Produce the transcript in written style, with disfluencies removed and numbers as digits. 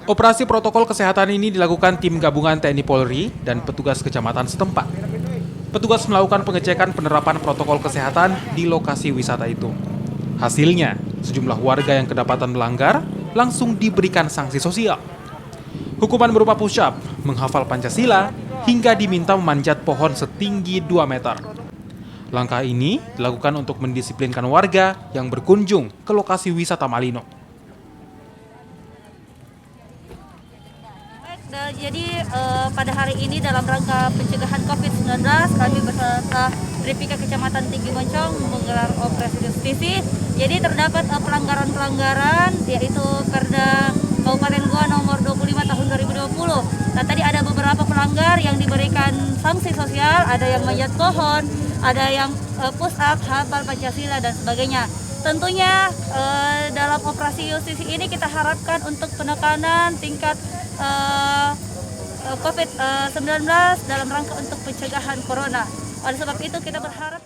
Operasi protokol kesehatan ini dilakukan tim gabungan TNI Polri dan petugas kecamatan setempat. Petugas melakukan pengecekan penerapan protokol kesehatan di lokasi wisata itu. Hasilnya, sejumlah warga yang kedapatan melanggar langsung diberikan sanksi sosial. Hukuman berupa push-up, menghafal Pancasila, hingga diminta memanjat pohon setinggi 2 meter. Langkah ini dilakukan untuk mendisiplinkan warga yang berkunjung ke lokasi wisata Malino. Jadi pada hari ini dalam rangka pencegahan COVID-19 kami beserta Tripika Kecamatan Tinggi Moncong menggelar operasi justisi. Jadi terdapat pelanggaran-pelanggaran yaitu Perda Kabupaten Goa nomor 25 tahun 2020. Nah, tadi ada beberapa pelanggar yang diberikan sanksi sosial, ada yang manjat pohon, ada yang push up, hafal Pancasila dan sebagainya. Tentunya dalam operasi justisi ini kita harapkan untuk penekanan tingkat COVID-19 dalam rangka untuk pencegahan corona. Oleh sebab itu kita berharap